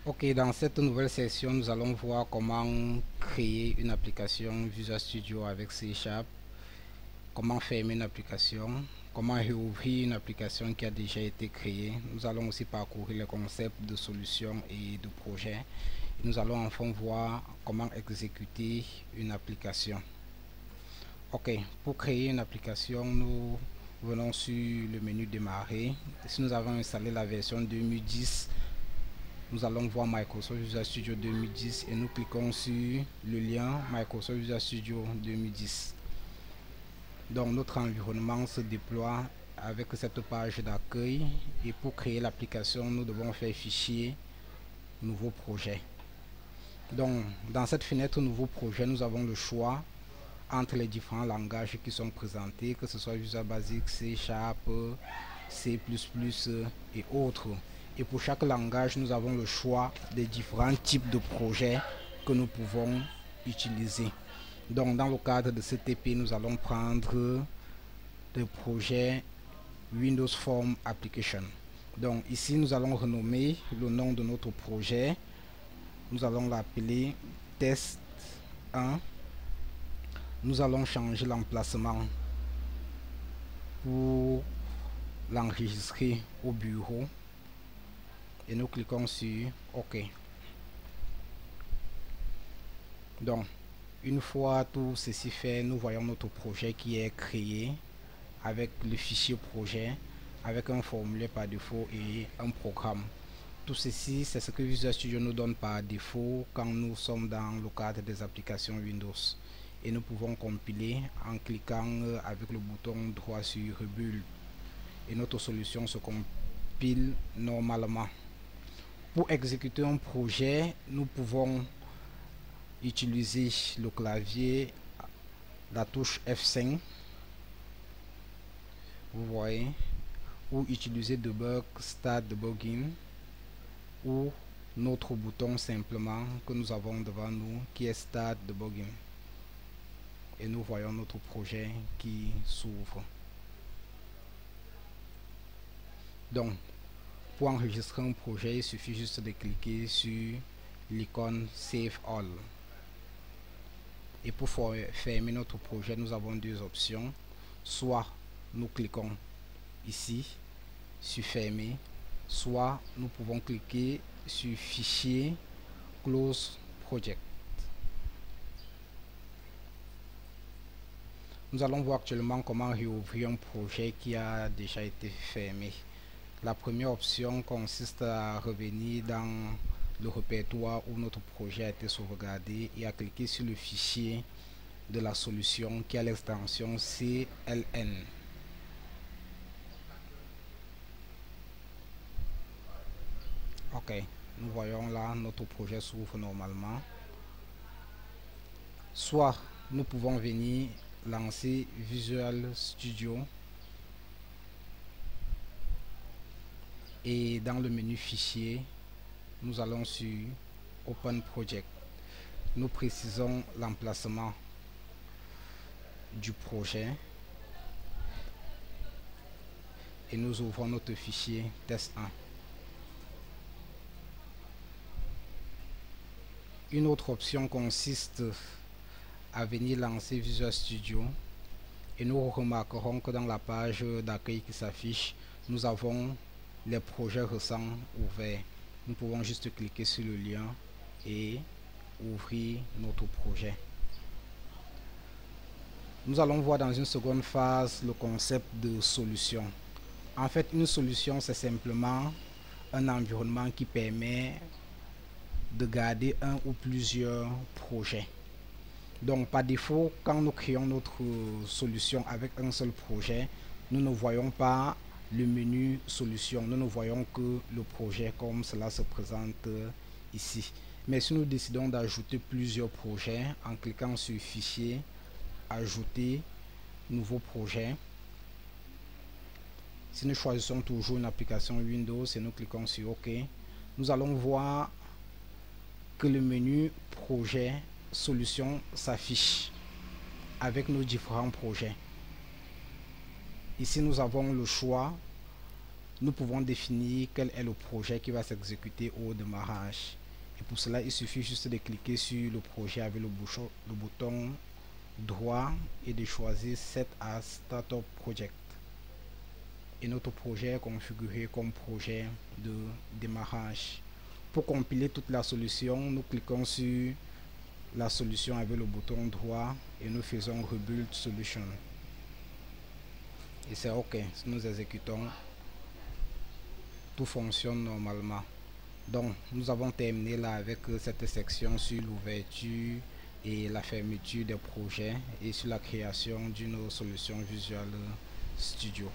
Ok, dans cette nouvelle session, nous allons voir comment créer une application Visual Studio avec C#, comment fermer une application, comment réouvrir une application qui a déjà été créée. Nous allons aussi parcourir les concepts de solutions et de projets. Et nous allons enfin voir comment exécuter une application. Ok, pour créer une application, nous venons sur le menu démarrer. Si nous avons installé la version 2010, nous allons voir Microsoft Visual Studio 2010 et nous cliquons sur le lien Microsoft Visual Studio 2010. Donc notre environnement se déploie avec cette page d'accueil et pour créer l'application, nous devons faire fichier, nouveau projet. Donc dans cette fenêtre nouveau projet, nous avons le choix entre les différents langages qui sont présentés, que ce soit Visual Basic, C#, C++ et autres. Et pour chaque langage, nous avons le choix des différents types de projets que nous pouvons utiliser. Donc dans le cadre de ce TP, nous allons prendre le projet Windows Form Application. Donc ici, nous allons renommer le nom de notre projet. Nous allons l'appeler Test 1. Nous allons changer l'emplacement pour l'enregistrer au bureau et nous cliquons sur OK. Donc une fois tout ceci fait, nous voyons notre projet qui est créé avec le fichier projet, avec un formulaire par défaut et un programme. Tout ceci, c'est ce que Visual Studio nous donne par défaut quand nous sommes dans le cadre des applications Windows. Et nous pouvons compiler en cliquant avec le bouton droit sur Rebuild. Et notre solution se compile normalement. Pour exécuter un projet, nous pouvons utiliser le clavier, la touche F5, vous voyez, ou utiliser Debug, Start Debugging, ou notre bouton simplement que nous avons devant nous qui est Start Debugging. Et nous voyons notre projet qui s'ouvre. Donc, pour enregistrer un projet, il suffit juste de cliquer sur l'icône Save All. Et pour fermer notre projet, nous avons deux options. Soit nous cliquons ici sur Fermer, soit nous pouvons cliquer sur Fichier, Close Project. Nous allons voir actuellement comment réouvrir un projet qui a déjà été fermé. La première option consiste à revenir dans le répertoire où notre projet a été sauvegardé et à cliquer sur le fichier de la solution qui a l'extension CLN. Ok, nous voyons là notre projet s'ouvre normalement. Soit nous pouvons venir lancer Visual Studio et dans le menu fichier, nous allons sur Open Project. Nous précisons l'emplacement du projet et nous ouvrons notre fichier test 1. Une autre option consiste à venir lancer Visual Studio et nous remarquerons que dans la page d'accueil qui s'affiche, nous avons les projets récents ouverts. Nous pouvons juste cliquer sur le lien et ouvrir notre projet. Nous allons voir dans une seconde phase le concept de solution. En fait, une solution, c'est simplement un environnement qui permet de garder un ou plusieurs projets. Donc par défaut, quand nous créons notre solution avec un seul projet, nous ne voyons pas le menu solution, nous ne voyons que le projet comme cela se présente ici. Mais si nous décidons d'ajouter plusieurs projets en cliquant sur fichier, ajouter nouveau projet, si nous choisissons toujours une application Windows et nous cliquons sur OK, nous allons voir que le menu projet solution s'affiche avec nos différents projets. Ici nous avons le choix, nous pouvons définir quel est le projet qui va s'exécuter au démarrage. Et pour cela, il suffit juste de cliquer sur le projet avec le bouton droit et de choisir Set as Startup Project. Et notre projet est configuré comme projet de démarrage. Pour compiler toute la solution, nous cliquons sur la solution avec le bouton droit et nous faisons Rebuild Solution. Et c'est OK. Si nous exécutons, tout fonctionne normalement. Donc, nous avons terminé là avec cette section sur l'ouverture et la fermeture des projets et sur la création d'une solution Visual Studio.